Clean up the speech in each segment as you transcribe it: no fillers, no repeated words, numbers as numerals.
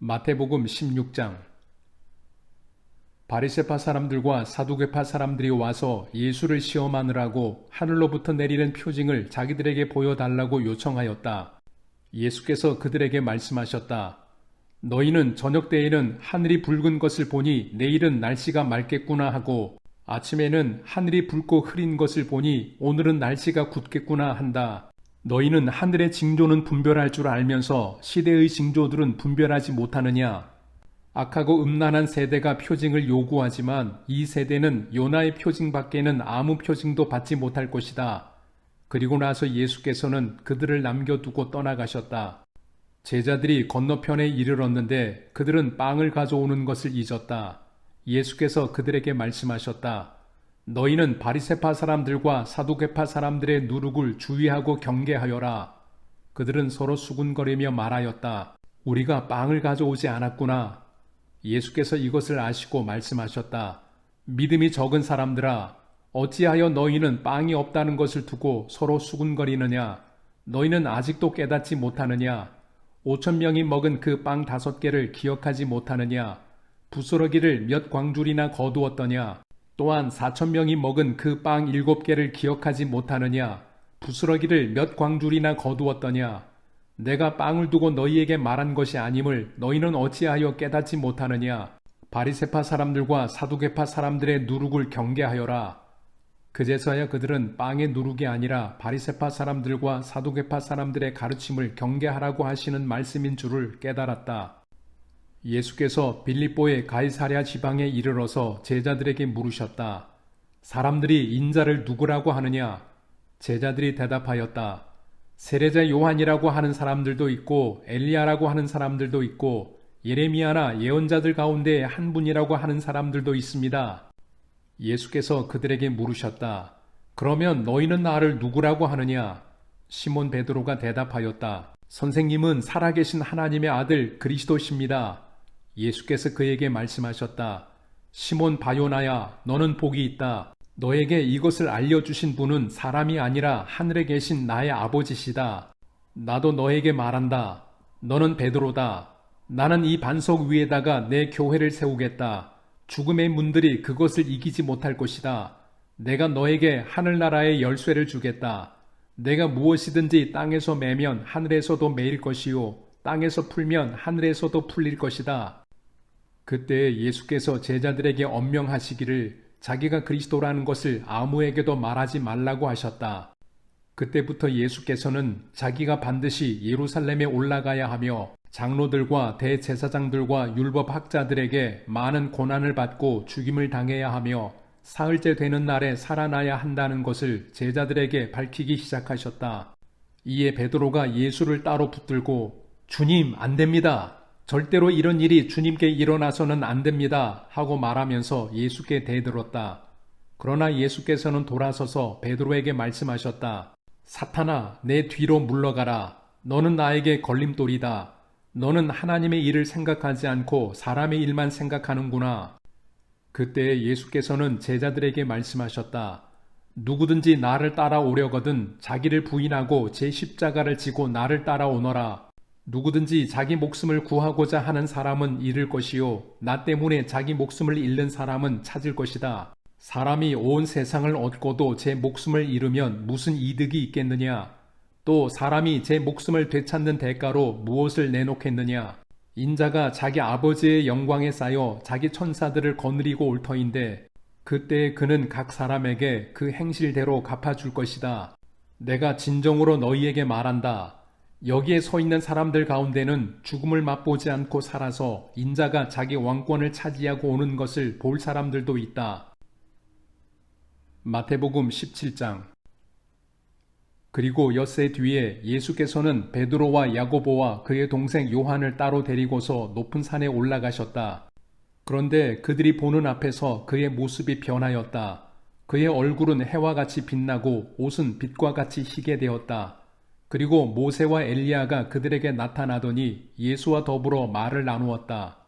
마태복음 16장. 바리새파 사람들과 사두개파 사람들이 와서 예수를 시험하느라고 하늘로부터 내리는 표징을 자기들에게 보여달라고 요청하였다. 예수께서 그들에게 말씀하셨다. 너희는 저녁 때에는 하늘이 붉은 것을 보니 내일은 날씨가 맑겠구나 하고, 아침에는 하늘이 붉고 흐린 것을 보니 오늘은 날씨가 굳겠구나 한다. 너희는 하늘의 징조는 분별할 줄 알면서 시대의 징조들은 분별하지 못하느냐? 악하고 음란한 세대가 표징을 요구하지만 이 세대는 요나의 표징밖에는 아무 표징도 받지 못할 것이다. 그리고 나서 예수께서는 그들을 남겨두고 떠나가셨다. 제자들이 건너편에 이르렀는데 그들은 빵을 가져오는 것을 잊었다. 예수께서 그들에게 말씀하셨다. 너희는 바리새파 사람들과 사두개파 사람들의 누룩을 주의하고 경계하여라. 그들은 서로 수군거리며 말하였다. 우리가 빵을 가져오지 않았구나. 예수께서 이것을 아시고 말씀하셨다. 믿음이 적은 사람들아, 어찌하여 너희는 빵이 없다는 것을 두고 서로 수군거리느냐? 너희는 아직도 깨닫지 못하느냐? 5,000명이 먹은 그 빵 5개를 기억하지 못하느냐? 부스러기를 몇 광줄이나 거두었더냐? 또한 4,000명이 먹은 그 빵 7개를 기억하지 못하느냐? 부스러기를 몇 광줄이나 거두었더냐? 내가 빵을 두고 너희에게 말한 것이 아님을 너희는 어찌하여 깨닫지 못하느냐? 바리새파 사람들과 사두개파 사람들의 누룩을 경계하여라. 그제서야 그들은 빵의 누룩이 아니라 바리새파 사람들과 사두개파 사람들의 가르침을 경계하라고 하시는 말씀인 줄을 깨달았다. 예수께서 빌립보의 가이사랴 지방에 이르러서 제자들에게 물으셨다. 사람들이 인자를 누구라고 하느냐? 제자들이 대답하였다. 세례자 요한이라고 하는 사람들도 있고 엘리야라고 하는 사람들도 있고 예레미야나 예언자들 가운데 한 분이라고 하는 사람들도 있습니다. 예수께서 그들에게 물으셨다. 그러면 너희는 나를 누구라고 하느냐? 시몬 베드로가 대답하였다. 선생님은 살아계신 하나님의 아들 그리스도십니다. 예수께서 그에게 말씀하셨다. 시몬 바요나야, 너는 복이 있다. 너에게 이것을 알려주신 분은 사람이 아니라 하늘에 계신 나의 아버지시다. 나도 너에게 말한다. 너는 베드로다. 나는 이 반석 위에다가 내 교회를 세우겠다. 죽음의 문들이 그것을 이기지 못할 것이다. 내가 너에게 하늘나라의 열쇠를 주겠다. 내가 무엇이든지 땅에서 매면 하늘에서도 매일 것이요 땅에서 풀면 하늘에서도 풀릴 것이다. 그때 예수께서 제자들에게 엄명하시기를 자기가 그리스도라는 것을 아무에게도 말하지 말라고 하셨다. 그때부터 예수께서는 자기가 반드시 예루살렘에 올라가야 하며 장로들과 대제사장들과 율법학자들에게 많은 고난을 받고 죽임을 당해야 하며 사흘째 되는 날에 살아나야 한다는 것을 제자들에게 밝히기 시작하셨다. 이에 베드로가 예수를 따로 붙들고 주님, 안 됩니다. 절대로 이런 일이 주님께 일어나서는 안 됩니다. 하고 말하면서 예수께 대들었다. 그러나 예수께서는 돌아서서 베드로에게 말씀하셨다. 사탄아, 내 뒤로 물러가라. 너는 나에게 걸림돌이다. 너는 하나님의 일을 생각하지 않고 사람의 일만 생각하는구나. 그때 예수께서는 제자들에게 말씀하셨다. 누구든지 나를 따라오려거든 자기를 부인하고 제 십자가를 지고 나를 따라오너라. 누구든지 자기 목숨을 구하고자 하는 사람은 잃을 것이요 나 때문에 자기 목숨을 잃는 사람은 찾을 것이다. 사람이 온 세상을 얻고도 제 목숨을 잃으면 무슨 이득이 있겠느냐? 또 사람이 제 목숨을 되찾는 대가로 무엇을 내놓겠느냐? 인자가 자기 아버지의 영광에 쌓여 자기 천사들을 거느리고 올 터인데 그때 그는 각 사람에게 그 행실대로 갚아줄 것이다. 내가 진정으로 너희에게 말한다. 여기에 서 있는 사람들 가운데는 죽음을 맛보지 않고 살아서 인자가 자기 왕권을 차지하고 오는 것을 볼 사람들도 있다. 마태복음 17장. 그리고 엿새 뒤에 예수께서는 베드로와 야고보와 그의 동생 요한을 따로 데리고서 높은 산에 올라가셨다. 그런데 그들이 보는 앞에서 그의 모습이 변하였다. 그의 얼굴은 해와 같이 빛나고 옷은 빛과 같이 희게 되었다. 그리고 모세와 엘리야가 그들에게 나타나더니 예수와 더불어 말을 나누었다.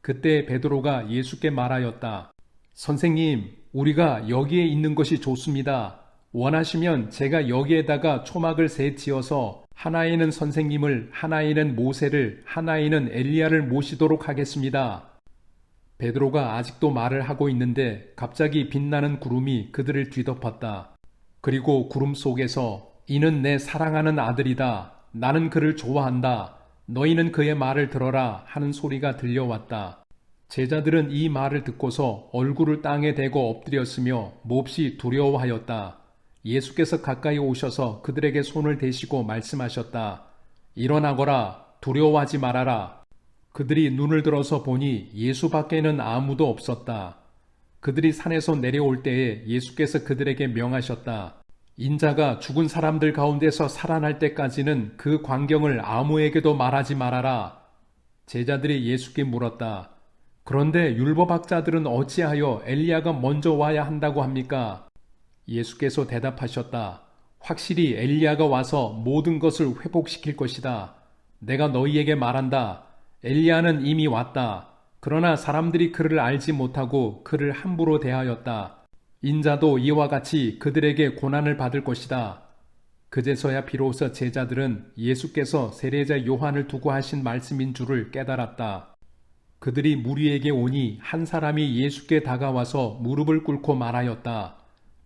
그때 베드로가 예수께 말하였다. 선생님, 우리가 여기에 있는 것이 좋습니다. 원하시면 제가 여기에다가 초막을 세 지어서 하나이는 선생님을, 하나이는 모세를, 하나이는 엘리야를 모시도록 하겠습니다. 베드로가 아직도 말을 하고 있는데 갑자기 빛나는 구름이 그들을 뒤덮었다. 그리고 구름 속에서 이는 내 사랑하는 아들이다. 나는 그를 좋아한다. 너희는 그의 말을 들어라 하는 소리가 들려왔다. 제자들은 이 말을 듣고서 얼굴을 땅에 대고 엎드렸으며 몹시 두려워하였다. 예수께서 가까이 오셔서 그들에게 손을 대시고 말씀하셨다. 일어나거라. 두려워하지 말아라. 그들이 눈을 들어서 보니 예수밖에는 아무도 없었다. 그들이 산에서 내려올 때에 예수께서 그들에게 명하셨다. 인자가 죽은 사람들 가운데서 살아날 때까지는 그 광경을 아무에게도 말하지 말아라. 제자들이 예수께 물었다. 그런데 율법학자들은 어찌하여 엘리야가 먼저 와야 한다고 합니까? 예수께서 대답하셨다. 확실히 엘리야가 와서 모든 것을 회복시킬 것이다. 내가 너희에게 말한다. 엘리야는 이미 왔다. 그러나 사람들이 그를 알지 못하고 그를 함부로 대하였다. 인자도 이와 같이 그들에게 고난을 받을 것이다. 그제서야 비로소 제자들은 예수께서 세례자 요한을 두고 하신 말씀인 줄을 깨달았다. 그들이 무리에게 오니 한 사람이 예수께 다가와서 무릎을 꿇고 말하였다.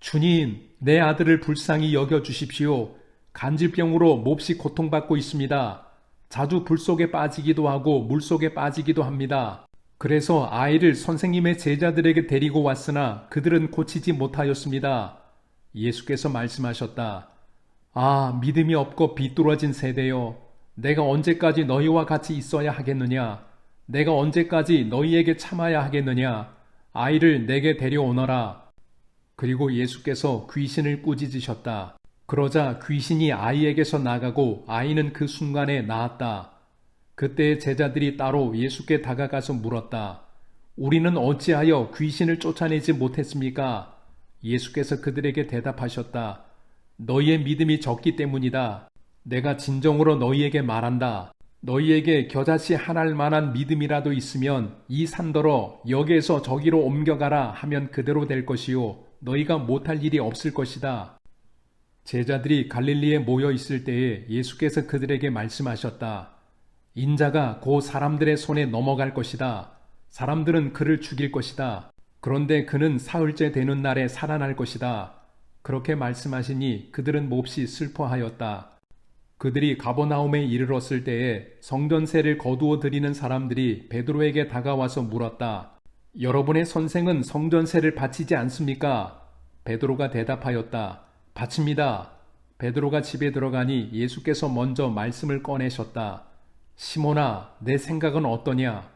주님, 내 아들을 불쌍히 여겨주십시오. 간질병으로 몹시 고통받고 있습니다. 자주 불 속에 빠지기도 하고 물 속에 빠지기도 합니다. 그래서 아이를 선생님의 제자들에게 데리고 왔으나 그들은 고치지 못하였습니다. 예수께서 말씀하셨다. 아, 믿음이 없고 비뚤어진 세대여. 내가 언제까지 너희와 같이 있어야 하겠느냐? 내가 언제까지 너희에게 참아야 하겠느냐? 아이를 내게 데려오너라. 그리고 예수께서 귀신을 꾸짖으셨다. 그러자 귀신이 아이에게서 나가고 아이는 그 순간에 나았다. 그때 제자들이 따로 예수께 다가가서 물었다. 우리는 어찌하여 귀신을 쫓아내지 못했습니까? 예수께서 그들에게 대답하셨다. 너희의 믿음이 적기 때문이다. 내가 진정으로 너희에게 말한다. 너희에게 겨자씨 하나할 만한 믿음이라도 있으면 이 산더러 여기에서 저기로 옮겨가라 하면 그대로 될 것이요. 너희가 못할 일이 없을 것이다. 제자들이 갈릴리에 모여 있을 때에 예수께서 그들에게 말씀하셨다. 인자가 곧 사람들의 손에 넘어갈 것이다. 사람들은 그를 죽일 것이다. 그런데 그는 사흘째 되는 날에 살아날 것이다. 그렇게 말씀하시니 그들은 몹시 슬퍼하였다. 그들이 가버나움에 이르렀을 때에 성전세를 거두어 드리는 사람들이 베드로에게 다가와서 물었다. 여러분의 선생은 성전세를 바치지 않습니까? 베드로가 대답하였다. 바칩니다. 베드로가 집에 들어가니 예수께서 먼저 말씀을 꺼내셨다. 시몬아, 내 생각은 어떠냐?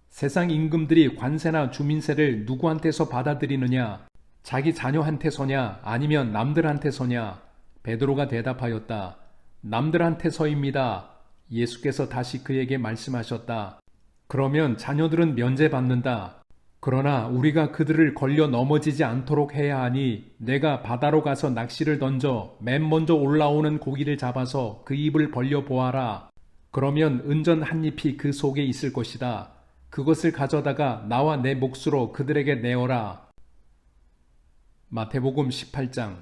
세상 임금들이 관세나 주민세를 누구한테서 받아들이느냐? 자기 자녀한테서냐? 아니면 남들한테서냐? 베드로가 대답하였다. 남들한테서입니다. 예수께서 다시 그에게 말씀하셨다. 그러면 자녀들은 면제받는다. 그러나 우리가 그들을 걸려 넘어지지 않도록 해야 하니 내가 바다로 가서 낚시를 던져 맨 먼저 올라오는 고기를 잡아서 그 입을 벌려 보아라. 그러면 은전 한 잎이 그 속에 있을 것이다. 그것을 가져다가 나와 내 몫으로 그들에게 내어라. 마태복음 18장.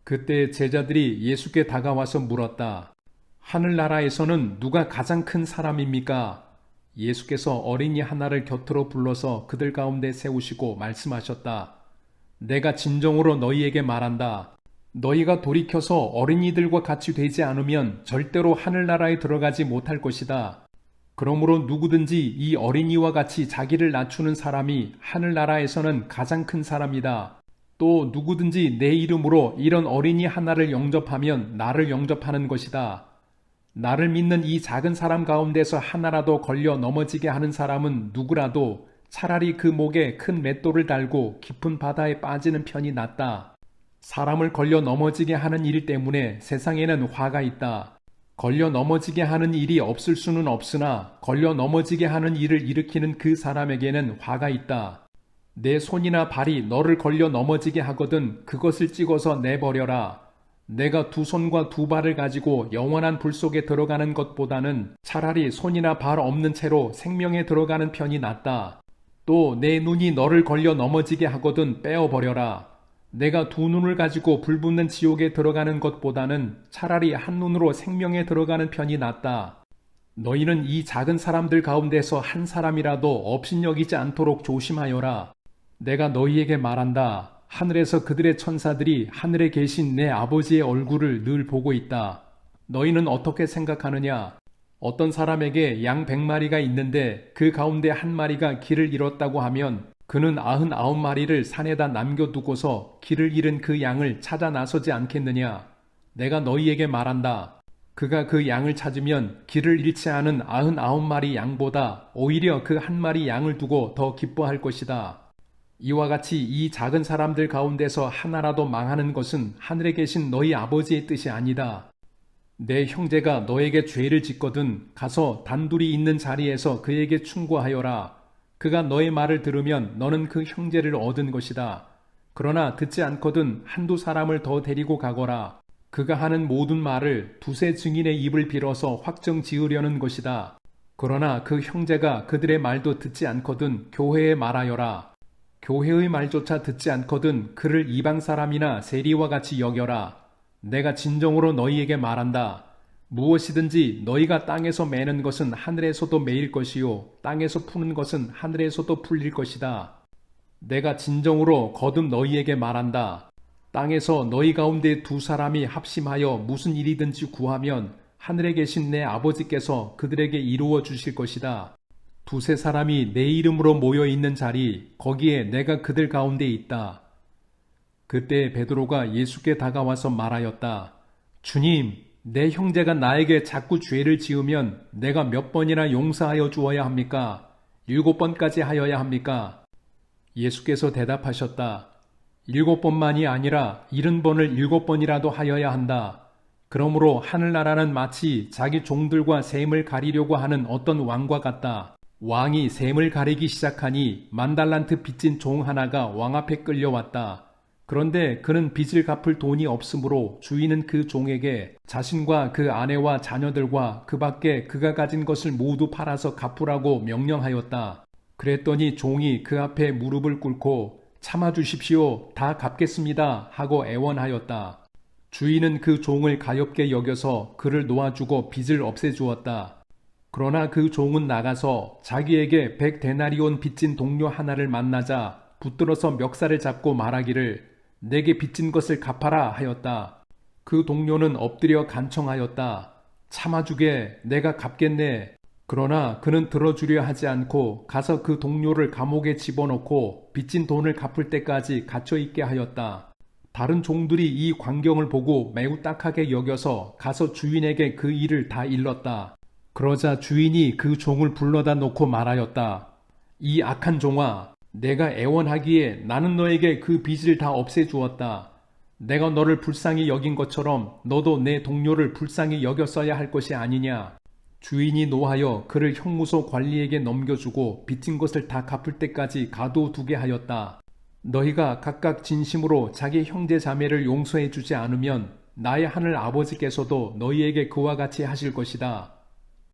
그때 제자들이 예수께 다가와서 물었다. 하늘나라에서는 누가 가장 큰 사람입니까? 예수께서 어린이 하나를 곁으로 불러서 그들 가운데 세우시고 말씀하셨다. 내가 진정으로 너희에게 말한다. 너희가 돌이켜서 어린이들과 같이 되지 않으면 절대로 하늘나라에 들어가지 못할 것이다. 그러므로 누구든지 이 어린이와 같이 자기를 낮추는 사람이 하늘나라에서는 가장 큰 사람이다. 또 누구든지 내 이름으로 이런 어린이 하나를 영접하면 나를 영접하는 것이다. 나를 믿는 이 작은 사람 가운데서 하나라도 걸려 넘어지게 하는 사람은 누구라도 차라리 그 목에 큰 맷돌을 달고 깊은 바다에 빠지는 편이 낫다. 사람을 걸려 넘어지게 하는 일 때문에 세상에는 화가 있다. 걸려 넘어지게 하는 일이 없을 수는 없으나 걸려 넘어지게 하는 일을 일으키는 그 사람에게는 화가 있다. 내 손이나 발이 너를 걸려 넘어지게 하거든 그것을 찍어서 내버려라. 내가 두 손과 두 발을 가지고 영원한 불 속에 들어가는 것보다는 차라리 손이나 발 없는 채로 생명에 들어가는 편이 낫다. 또 내 눈이 너를 걸려 넘어지게 하거든 빼어버려라. 내가 두 눈을 가지고 불붙는 지옥에 들어가는 것보다는 차라리 한 눈으로 생명에 들어가는 편이 낫다. 너희는 이 작은 사람들 가운데서 한 사람이라도 업신여기지 않도록 조심하여라. 내가 너희에게 말한다. 하늘에서 그들의 천사들이 하늘에 계신 내 아버지의 얼굴을 늘 보고 있다. 너희는 어떻게 생각하느냐? 어떤 사람에게 양 100마리가 있는데 그 가운데 한 마리가 길을 잃었다고 하면 그는 99마리를 산에다 남겨두고서 길을 잃은 그 양을 찾아 나서지 않겠느냐? 내가 너희에게 말한다. 그가 그 양을 찾으면 길을 잃지 않은 99마리 양보다 오히려 그 한 마리 양을 두고 더 기뻐할 것이다. 이와 같이 이 작은 사람들 가운데서 하나라도 망하는 것은 하늘에 계신 너희 아버지의 뜻이 아니다. 내 형제가 너에게 죄를 짓거든 가서 단둘이 있는 자리에서 그에게 충고하여라. 그가 너의 말을 들으면 너는 그 형제를 얻은 것이다. 그러나 듣지 않거든 한두 사람을 더 데리고 가거라. 그가 하는 모든 말을 두세 증인의 입을 빌어서 확정 지으려는 것이다. 그러나 그 형제가 그들의 말도 듣지 않거든 교회에 말하여라. 교회의 말조차 듣지 않거든 그를 이방 사람이나 세리와 같이 여겨라. 내가 진정으로 너희에게 말한다. 무엇이든지 너희가 땅에서 매는 것은 하늘에서도 매일 것이요 땅에서 푸는 것은 하늘에서도 풀릴 것이다. 내가 진정으로 거듭 너희에게 말한다. 땅에서 너희 가운데 두 사람이 합심하여 무슨 일이든지 구하면 하늘에 계신 내 아버지께서 그들에게 이루어 주실 것이다. 두세 사람이 내 이름으로 모여 있는 자리 거기에 내가 그들 가운데 있다. 그때 베드로가 예수께 다가와서 말하였다. 주님, 내 형제가 나에게 자꾸 죄를 지으면 내가 몇 번이나 용서하여 주어야 합니까? 7번까지 하여야 합니까? 예수께서 대답하셨다. 7번만이 아니라 70번을 7번이라도 하여야 한다. 그러므로 하늘나라는 마치 자기 종들과 셈을 가리려고 하는 어떤 왕과 같다. 왕이 셈을 가리기 시작하니 10,000달란트 빚진 종 하나가 왕 앞에 끌려왔다. 그런데 그는 빚을 갚을 돈이 없으므로 주인은 그 종에게 자신과 그 아내와 자녀들과 그 밖에 그가 가진 것을 모두 팔아서 갚으라고 명령하였다. 그랬더니 종이 그 앞에 무릎을 꿇고 참아주십시오. 다 갚겠습니다. 하고 애원하였다. 주인은 그 종을 가엾게 여겨서 그를 놓아주고 빚을 없애주었다. 그러나 그 종은 나가서 자기에게 100데나리온 빚진 동료 하나를 만나자 붙들어서 멱살을 잡고 말하기를 내게 빚진 것을 갚아라 하였다. 그 동료는 엎드려 간청하였다. 참아주게, 내가 갚겠네. 그러나 그는 들어주려 하지 않고 가서 그 동료를 감옥에 집어넣고 빚진 돈을 갚을 때까지 갇혀있게 하였다. 다른 종들이 이 광경을 보고 매우 딱하게 여겨서 가서 주인에게 그 일을 다 일렀다. 그러자 주인이 그 종을 불러다 놓고 말하였다. 이 악한 종아, 내가 애원하기에 나는 너에게 그 빚을 다 없애주었다. 내가 너를 불쌍히 여긴 것처럼 너도 내 동료를 불쌍히 여겼어야 할 것이 아니냐. 주인이 노하여 그를 형무소 관리에게 넘겨주고 빚진 것을 다 갚을 때까지 가둬두게 하였다. 너희가 각각 진심으로 자기 형제 자매를 용서해 주지 않으면 나의 하늘 아버지께서도 너희에게 그와 같이 하실 것이다.